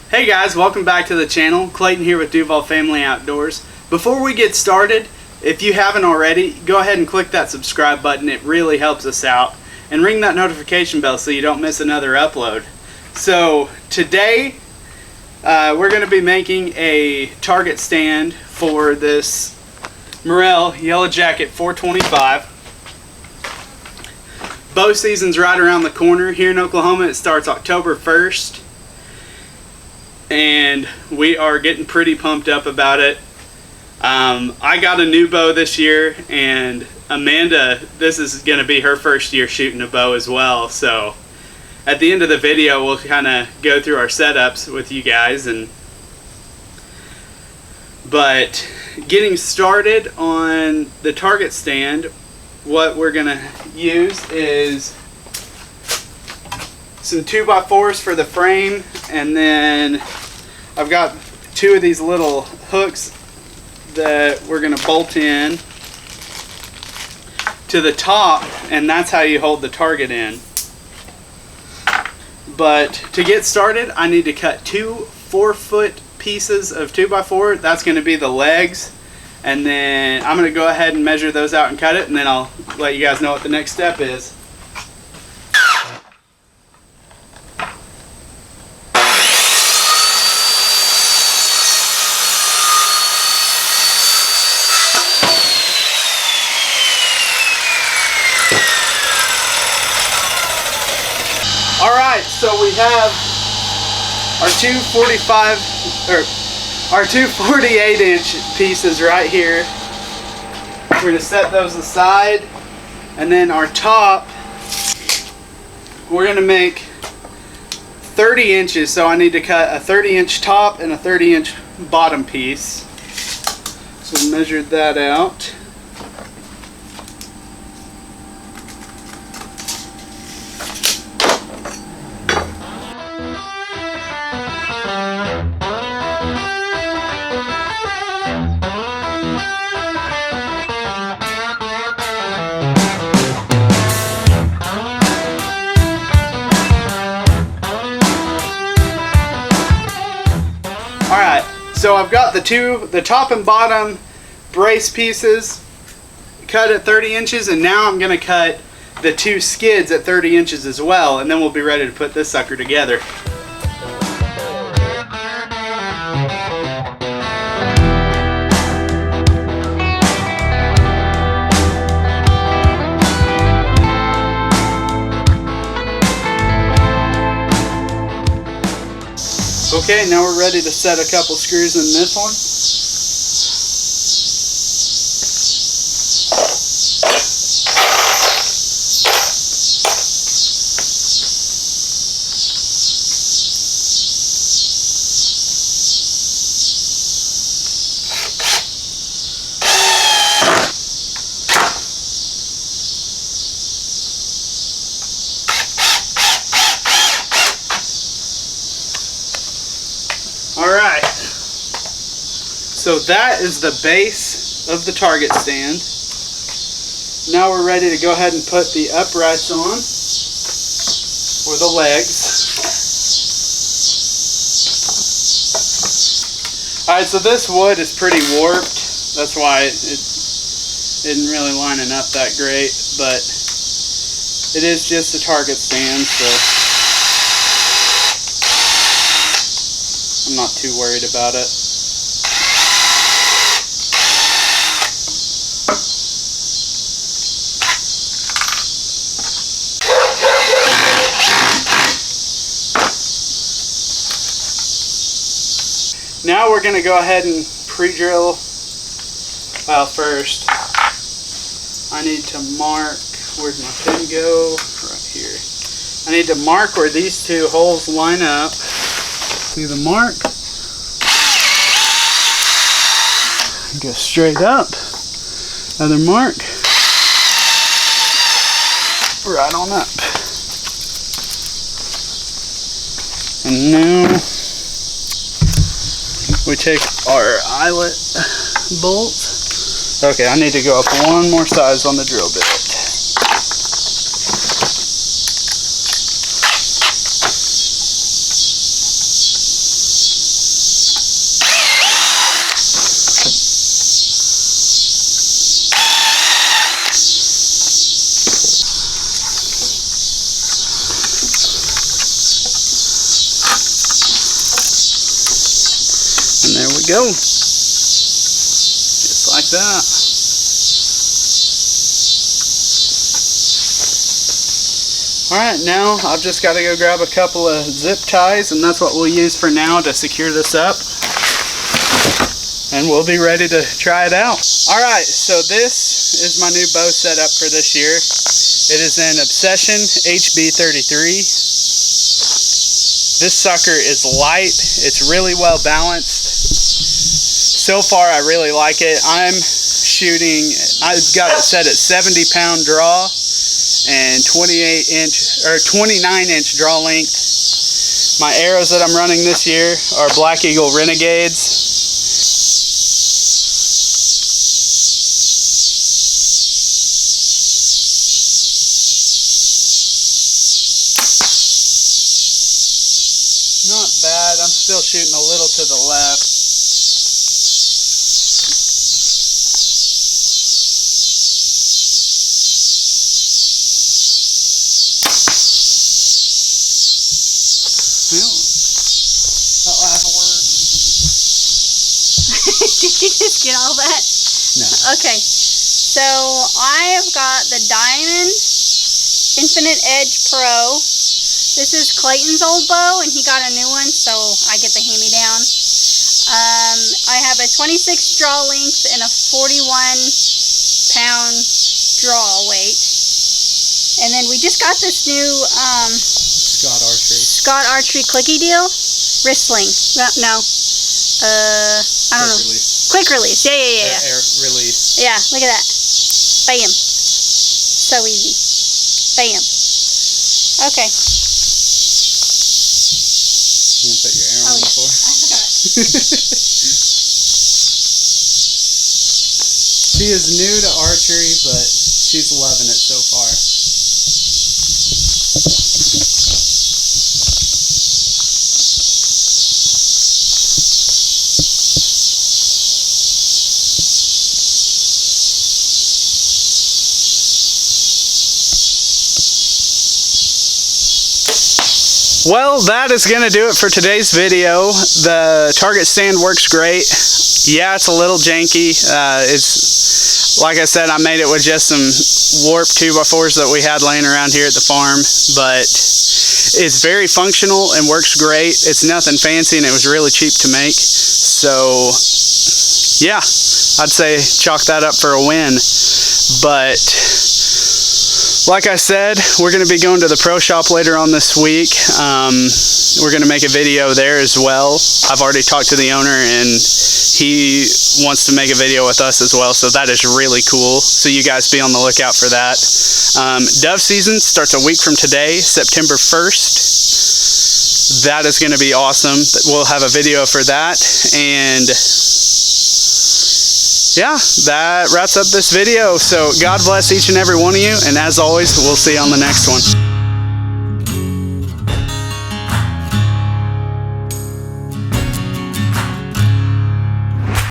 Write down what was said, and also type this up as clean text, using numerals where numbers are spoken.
Hey guys, welcome back to the channel. Clayton here with Duval Family Outdoors. Before we get started, if you haven't already, go ahead and click that subscribe button. It really helps us out. And ring that notification bell so you don't miss another upload. So today, we're going to be making a target stand for this Morel Yellow Jacket 425. Bow season's right around the corner. Here in Oklahoma, it starts October 1st. And we are getting pretty pumped up about it. I got a new bow this year, and Amanda, this is going to be her first year shooting a bow as well. So at the end of the video, we'll kind of go through our setups with you guys. But getting started on the target stand, what we're going to use is some 2x4s for the frame, and then I've got two of these little hooks that we're going to bolt in to the top, and that's how you hold the target in. But to get started, I need to cut two 4-foot pieces of 2x4. That's going to be the legs, and then I'm going to go ahead and measure those out and cut it, and then I'll let you guys know what the next step is. Alright, so we have our two 48-inch pieces right here. We're going to set those aside, and then our top, we're going to make 30 inches, so I need to cut a 30-inch top and a 30-inch bottom piece. So we measured that out. Alright, so I've got the top and bottom brace pieces cut at 30 inches, and now I'm going to cut the two skids at 30 inches as well, and then we'll be ready to put this sucker together. Okay, now we're ready to set a couple screws in this one. Alright, so that is the base of the target stand. Now we're ready to go ahead and put the uprights on, or the legs. Alright, so this wood is pretty warped. That's why it isn't really lining up that great, but it is just a target stand, so I'm not too worried about it. Now we're going to go ahead and pre-drill. Well, first I need to mark, where'd my pin go? Right here. I need to mark where these two holes line up. See the mark? Go straight up. Other mark. Right on up. And now we take our eyelet bolt. Okay, I need to go up one more size on the drill bit. go. Just like that. Alright, now I've just got to go grab a couple of zip ties, and that's what we'll use for now to secure this up. And we'll be ready to try it out. Alright, so this is my new bow setup for this year. It is an Obsession HB33. This sucker is light. It's really well balanced. So far I really like it. I've got it set at 70-pound draw and 29-inch draw length. My arrows that I'm running this year are Black Eagle Renegades. Not bad. I'm still shooting a little to the left. Well, that last word. Did you just get all that? No. Okay. So I have got the Diamond Infinite Edge Pro. This is Clayton's old bow, and he got a new one, so I get the hand-me-down. I have a 26 draw length and a 41-pound draw weight. And then we just got this new Scott Archery clicky deal. Wrist sling. No. I don't know. Quick release. Yeah. Air release. Yeah, look at that. Bam. So easy. Bam. Okay. You gonna put your arrow on the floor? I forgot. She is new to archery, but she's loving it so far. Well, that is going to do it for today's video. The target stand works great. Yeah, it's a little janky. It's like I said, I made it with just some warp 2x4s that we had laying around here at the farm, but it's very functional and works great. It's nothing fancy, and it was really cheap to make. So yeah, I'd say chalk that up for a win. But like I said, we're going to be going to the pro shop later on this week. We're going to make a video there as well. I've already talked to the owner, and he wants to make a video with us as well, so that is really cool. So you guys be on the lookout for that. Dove season starts a week from today, September 1st. That is going to be awesome. We'll have a video for that. And yeah, that wraps up this video. So God bless each and every one of you, and as always, we'll see you on the next one.